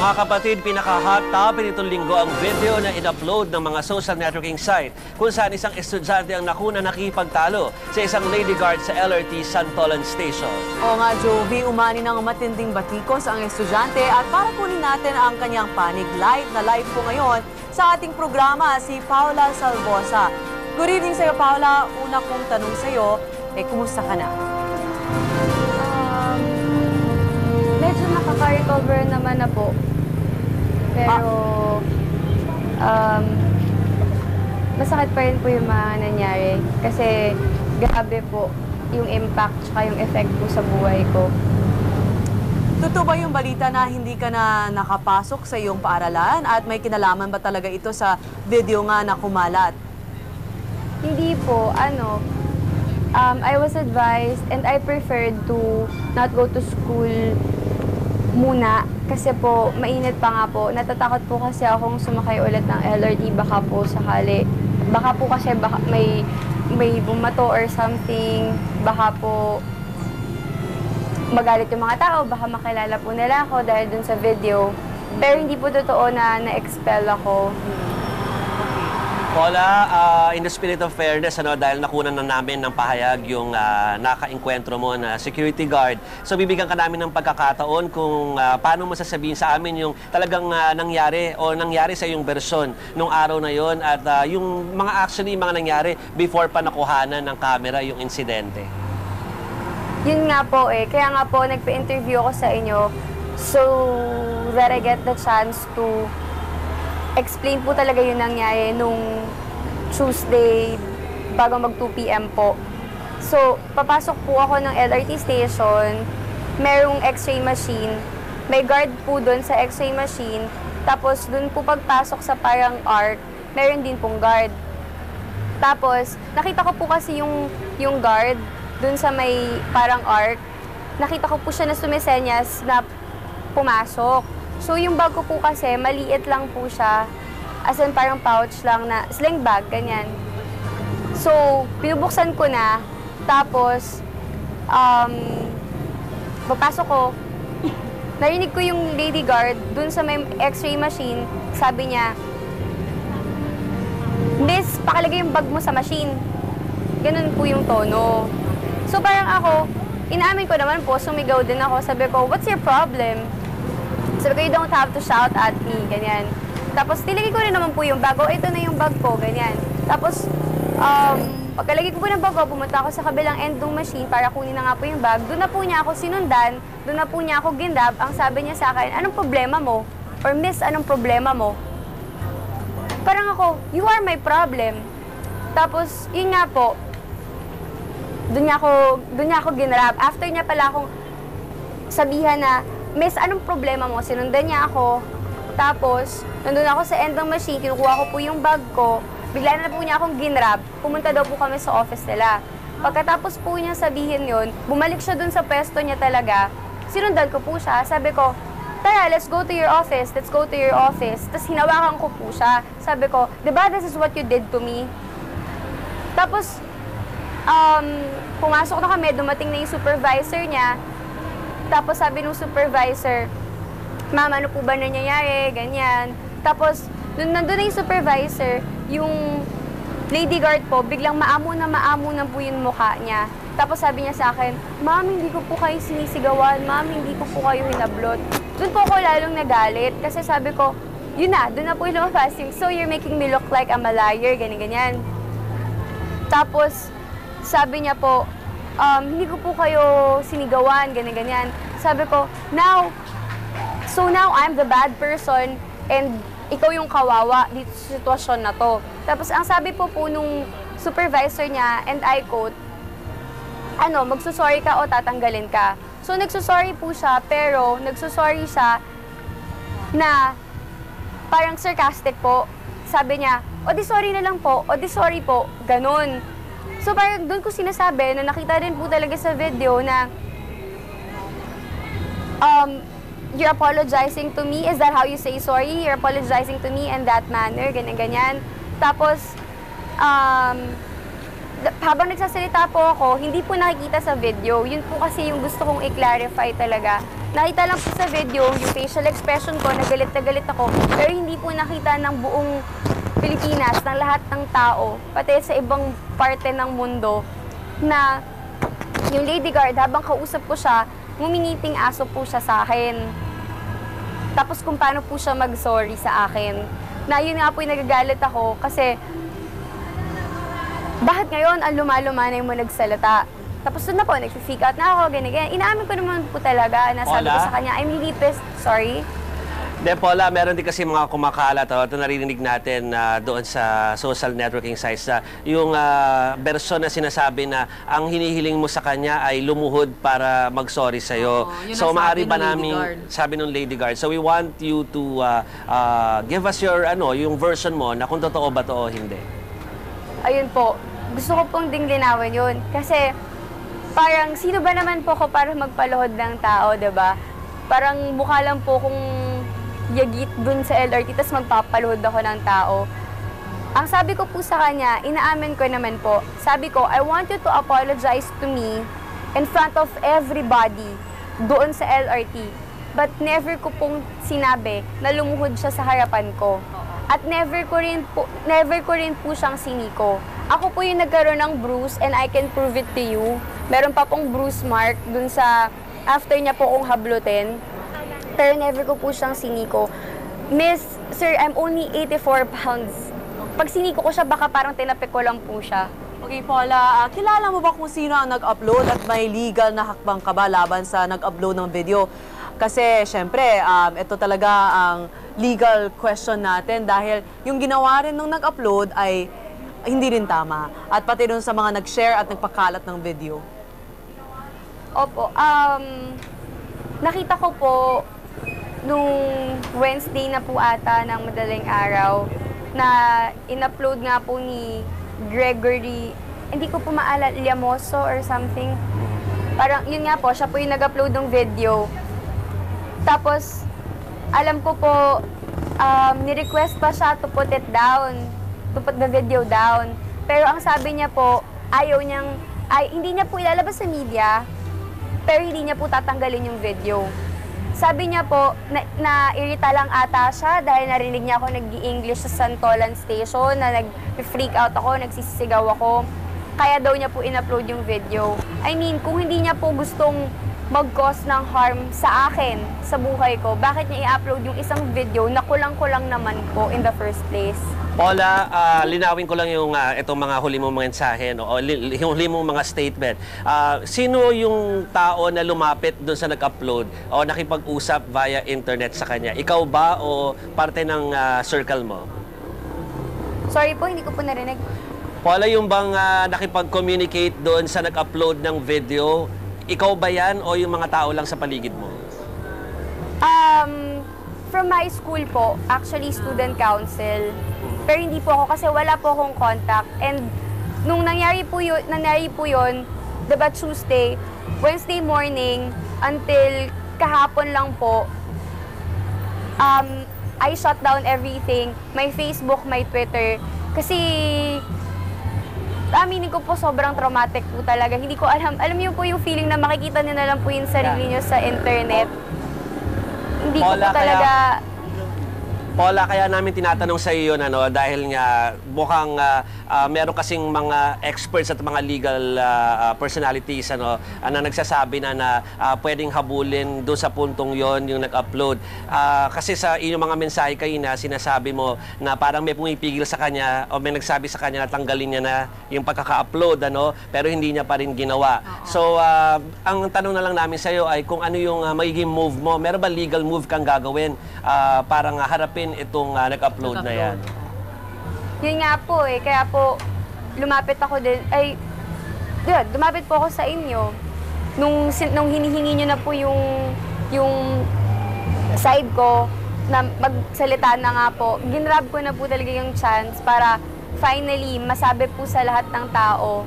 Mga kapatid, pinaka-hot topic nitong linggo ang video na in-upload ng mga social networking site kung saan isang estudyante ang nakipagtalo sa isang lady guard sa LRT Santolan Station. Oo nga, Jovi, umani ng matinding batikos ang estudyante at para kunin natin ang kanyang panig live po ngayon sa ating programa si Paula Salvosa. Good evening sa iyo, Paula. Una kong tanong sa iyo, kumusta ka na? Medyo nakaka-recover naman na po. Pero, masakit pa rin po yung mga nangyari. Kasi, grabe po yung impact tsaka yung effect po sa buhay ko. Totoo ba yung balita na hindi ka na nakapasok sa iyong paaralan? At may kinalaman ba talaga ito sa video nga na kumalat? Hindi po, I was advised and I preferred to not go to school muna kasi po mainit pa nga po. Natatakot po kasi akong sumakay ulit ng LRT baka po sakali. Baka po kasi may bumato or something. Baka po magalit yung mga tao, baka makilala po nila ako dahil dun sa video. Pero hindi po totoo na na-expel ako. Paula, in the spirit of fairness, dahil nakunan na namin ng pahayag yung naka-enkwentro mo na security guard. So, bibigyan ka namin ng pagkakataon kung paano mo sasabihin sa amin yung talagang nangyari sa iyong bersyon nung araw na yon at yung mga nangyari before pa nakuhanan ng camera yung insidente. Yun nga po kaya nga po nagpa-interview ako sa inyo so that I get the chance to explain po talaga yung nangyari nung Tuesday bago mag 2 p.m. po. So, papasok po ako ng LRT station, merong x-ray machine, may guard po doon sa x-ray machine, tapos doon po pagpasok sa parang arc, meron din pong guard. Tapos, nakita ko po kasi yung guard doon sa may parang arc, nakita ko po siya na sumisenyas na pumasok. So, yung bag ko po kasi, maliit lang po siya. As in, parang pouch lang na sling bag, ganyan. So, pinubuksan ko na. Tapos, papasok ko. Narinig ko yung lady guard dun sa may x-ray machine. Sabi niya, "Miss, pakalagay yung bag mo sa machine." Ganun po yung tono. So, parang ako, inaamin ko naman po, sumigaw din ako. Sabi ko, "What's your problem?" Sabi ko, "You don't have to shout at me," ganyan. Tapos, nilagay ko rin naman po yung bag. Ito na yung bag ko, ganyan. Tapos, pagkalagay ko po ng bag ko, pumunta ako sa kabilang end ng machine para kunin na nga po yung bag. Doon na po niya ako sinundan, doon na po niya ako ginrab. Ang sabi niya sa akin, "Anong problema mo?" Or, "Miss, anong problema mo?" Parang ako, "You are my problem." Tapos, yun nga po, doon niya ako ginrab. After niya pala akong sabihan na, "Miss, anong problema mo?" Sinundan niya ako. Tapos, nandun ako sa end ng machine, kinukuha ko po yung bag ko. Bigla na po niya akong ginrab. Pumunta daw po kami sa office nila. Pagkatapos po niya sabihin yun, bumalik siya dun sa pwesto niya talaga. Sinundan ko po siya. Sabi ko, "Tara, let's go to your office. Let's go to your office." Tapos hinawakan ko po siya. Sabi ko, "Diba this is what you did to me?" Tapos, pumasok na kami, dumating na yung supervisor niya. Tapos sabi nung supervisor, "Ma'am, ano po ba nangyayari?" Ganyan. Tapos, nandun na yung supervisor, yung lady guard po, biglang maamo na po yung mukha niya. Tapos sabi niya sa akin, "Ma'am, hindi ko po kayo sinisigawan. Ma'am, hindi ko po kayo hinablot." Doon po ako lalong nagalit kasi sabi ko, yun na, doon na po yung lumabas yung, "So you're making me look like I'm a liar," ganyan. Tapos, sabi niya po, "Hindi ko po kayo sinigawan," ganyan. Sabi ko, now I'm the bad person and ikaw yung kawawa dito sa sitwasyon na to." Tapos ang sabi po nung supervisor niya, and I quote, "Magsusorry ka o tatanggalin ka." So nagsusorry po siya, pero nagsusorry siya na parang sarcastic po. Sabi niya, "O di sorry na lang po, o di sorry po," ganun. So parang doon ko sinasabi na nakita rin po talaga sa video na you're apologizing to me? Is that how you say sorry? You're apologizing to me in that manner? Ganyan. Tapos, habang nagsasalita po ako, hindi po nakikita sa video. Yun po kasi yung gusto kong i-clarify talaga. nakita lang po sa video yung facial expression ko, na galit ako, pero hindi po nakita ng buong Pilipinas, ng lahat ng tao, pati sa ibang parte ng mundo, na yung lady guard, habang kausap ko siya, ngumingiting aso po siya sa akin. Tapos kung paano po siya mag-sorry sa akin. Na yun nga po yung nagagalit ako kasi bakit ngayon ang lumaluma na yung mga nagsalita? Tapos doon na po, nag-freak out na ako, ganyan. Inaamin ko naman po talaga na sabi ko sa kanya, I'm really pissed, sorry. De, Paula, meron din kasi mga kumakalat, ito naririnig natin doon sa social networking sites na yung version na sinasabi na ang hinihiling mo sa kanya ay lumuhod para mag-sorry sa'yo. So, maaari ba namin, sabi ng Lady Guard, so we want you to give us your, yung version mo na kung totoo ba to o hindi. Ayun po, gusto ko pong ding linawin yun. Kasi parang sino ba naman po ako para magpaluhod ng tao, diba? Parang mukha lang po kung yagit dun sa LRT, tas magpapaluhod ako ng tao. Ang sabi ko po sa kanya, inaamin ko naman po, sabi ko, I want you to apologize to me in front of everybody doon sa LRT. But never ko pong sinabi na lumuhod siya sa harapan ko. At never ko rin po siyang siniko. Ako po yung nagkaroon ng bruise and I can prove it to you. Meron pa pong bruise mark dun sa after niya po kong hablutin. Pero never ko po siyang siniko. Miss, sir, I'm only 84 pounds. Pag siniko ko siya, baka parang tinapik ko lang po siya. Okay, Paula, kilala mo ba kung sino ang nag-upload at may legal na hakbang ka ba laban sa nag-upload ng video? Kasi, syempre, ito talaga ang legal question natin dahil yung ginawa rin nung nag-upload ay hindi rin tama. At pati dun sa mga nag-share at nagpakalat ng video. Opo, nakita ko po nung Wednesday na po ata ng madaling araw na in-upload nga po ni Gregory, hindi ko po maalala, Llamoso or something. Parang yun nga po, siya po yung nag-upload ng video. Tapos, alam ko po, ni-request pa siya to put it down, to put the video down. Pero ang sabi niya po, hindi niya po ilalabas sa media, pero hindi niya po tatanggalin yung video. Sabi niya po, na-irita lang ata siya dahil narinig niya ako nag-i-English sa Santolan Station, na nag-freak out ako, nagsisigaw ako. Kaya daw niya po in-upload yung video. I mean, kung hindi niya po gustong mag-cause ng harm sa akin, sa buhay ko, bakit niya i-upload yung isang video na kulang-kulang naman po in the first place? Paula, linawin ko lang yung itong mga huli mong mensahe, no? O yung huli mong mga statement. Sino yung tao na lumapit doon sa nag-upload o nakipag-usap via internet sa kanya? Ikaw ba o parte ng circle mo? Sorry po, hindi ko po narinig. Paula, yung bang nakipag-communicate doon sa nag-upload ng video, ikaw ba yan o yung mga tao lang sa paligid mo? From my school po, actually student council. Pero hindi po ako kasi wala po akong contact. And nung nangyari po yun, diba Tuesday, Wednesday morning, until kahapon lang po, I shut down everything. My Facebook, my Twitter. Kasi, aminin ko po, sobrang traumatic po talaga. Hindi ko alam. Alam niyo po yung feeling na makikita niyo na lang po yung sarili niyo sa internet. Hindi ko po talaga... Paula, kaya namin tinatanong sa iyo yun, dahil nga mukhang meron kasing mga experts at mga legal personalities na nagsasabi na pwedeng habulin doon sa puntong yon yung nag-upload. Kasi sa inyong mga mensahe kayo na sinasabi mo na parang may pumipigil sa kanya o may nagsabi sa kanya na tanggalin niya na yung pagkaka-upload, pero hindi niya pa rin ginawa. So, ang tanong na lang namin sa iyo ay kung ano yung magiging move mo. Meron ba legal move kang gagawin para harapin itong nag-upload na yan? Yun nga po kaya po lumapit ako din, lumapit po ako sa inyo. Nung hinihingi nyo na po yung side ko, na magsalita na nga po, ginrab ko na po talaga yung chance para finally masabi po sa lahat ng tao.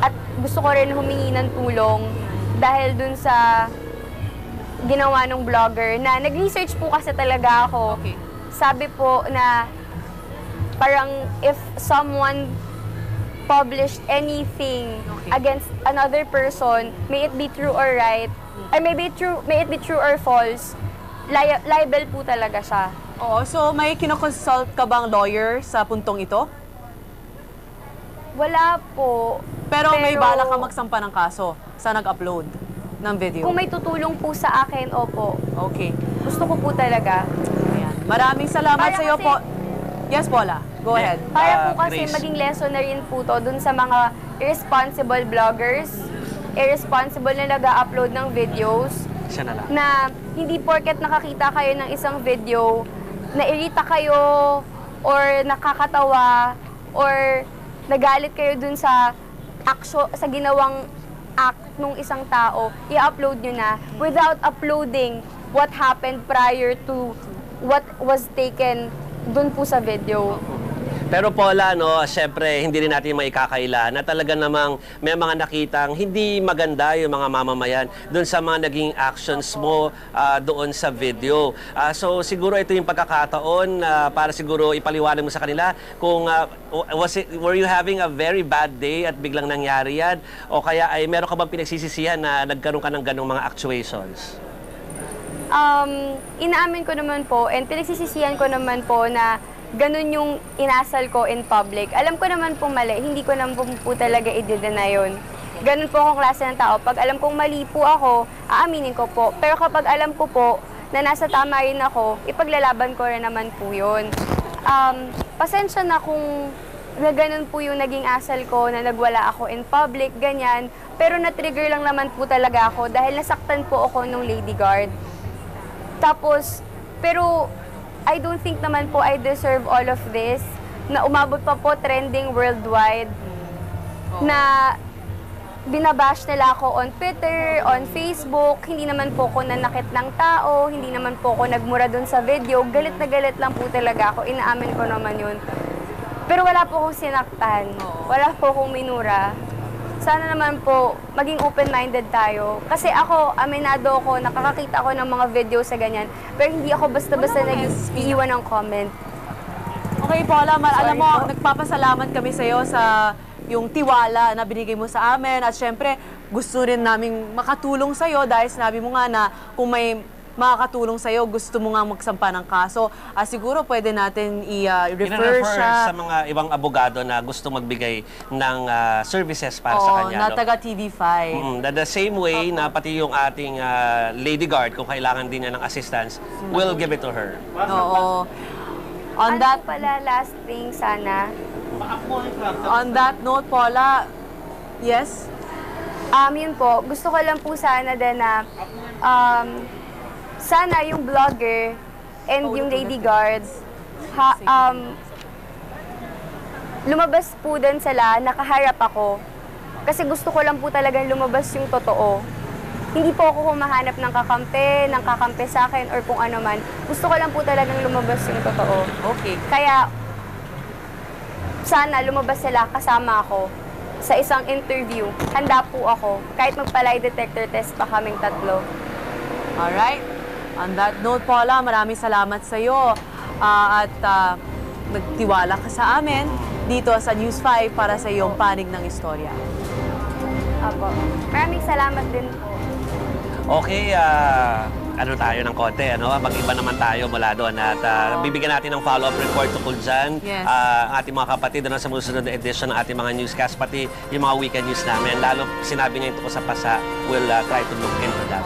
At gusto ko rin humingi ng tulong dahil dun sa ginawa ng vlogger na nag-research po kasi talaga ako. Okay. Sabi po na parang if someone published anything against another person, may it be true or right, Ay, may it be true or false, libel po talaga siya. Oo, so may kinoconsult ka bang lawyer sa puntong ito? Wala po. Pero may bala ka magsampa ng kaso sa nag-upload ng video? Kung may tutulong po sa akin, opo. Okay. Gusto ko po talaga. Ayan. Maraming salamat Para sa iyo kasi- po. Yes, Paula. Go ahead. Para po kasi Grace. maging lesson na rin po to dun sa mga irresponsible vloggers, irresponsible na nag-upload ng videos, Siya na lang. na hindi porket nakakita kayo ng isang video, nairita kayo, or nakakatawa, or nagalit kayo dun sa sa ginawang act nung isang tao, i-upload nyo na without uploading what happened prior to what was taken dun po sa video. Pero Paula, no, syempre, hindi rin natin maikakaila na talaga namang may mga nakitang hindi maganda yung mga mamamayan doon sa mga naging actions mo doon sa video. So siguro ito yung pagkakataon para siguro ipaliwanag mo sa kanila kung were you having a very bad day at biglang nangyari yan? O kaya ay meron ka bang pinagsisisihan na nagkaroon ka ng ganong mga actuations? Inaamin ko naman po and pinagsisisihan ko naman po na ganun yung inasal ko in public. Alam ko naman pong mali, hindi ko naman po talaga i-deny yun. Ganun po akong klase ng tao. Pag alam kong mali po ako, aaminin ko po. Pero kapag alam ko po na nasa tama rin ako, ipaglalaban ko rin naman po yun. Pasensya na kung na ganun po yung naging asal ko, na nagwala ako in public, ganyan. Pero na-trigger lang naman po talaga ako dahil nasaktan po ako nung lady guard. Tapos, pero I don't think naman po I deserve all of this, na umabot pa po trending worldwide, na binabash nila ako on Twitter, on Facebook, hindi naman po ako nanakit ng tao, hindi naman po ako nagmura dun sa video, galit na galit lang po talaga ako, inaamin ko naman yun. Pero wala po akong sinaktan, wala po akong minura. Sana naman po, maging open-minded tayo. Kasi ako, aminado ako, nakakakita ako ng mga video sa ganyan. Pero hindi ako basta-basta nag-iiwan ng comment. Okay, Paula, alam mo, po. nagpapasalamat kami sa iyo sa yung tiwala na binigay mo sa amin. At syempre, gusto rin naming makatulong sa iyo dahil sinabi mo nga na kung may makakatulong sa iyo, gusto mo nga magsampa ng kaso. Siguro pwede natin i-refer siya. Sa mga ibang abogado na gusto magbigay ng services para sa kanya. Na no? taga TV5. The same way na pati yung ating lady guard, kung kailangan din niya ng assistance, we'll give it to her. Oo. On Ano that, po pala, last thing sana, on that note, Paula, yes? yun po, gusto ko lang po sana din na sana yung vlogger and yung lady guards lumabas po din sila, nakaharap ako. Kasi gusto ko lang po talagang lumabas yung totoo. Hindi po ako humahanap ng kakampi sa akin or kung ano man. Gusto ko lang po talagang lumabas yung totoo. Okay. Kaya sana lumabas sila kasama ako sa isang interview. Handa po ako. Kahit magpa-lie detector test pa kaming tatlo. Alright. On that note, Paula, maraming salamat sa iyo. At nagtiwala ka sa amin dito sa News 5 para sa iyong panig ng istorya. Apo. Maraming salamat din po. Okay, ano tayo ng konti, ano? Mag-iba naman tayo mula doon at bibigyan natin ng follow-up report tungkol dyan. Yes. Ang ating mga kapatid doon sa musunod na edition ng ating mga newscast, pati yung mga weekend news namin. Lalo sinabi niya yung tungkol sa PASA, we'll try to look into that.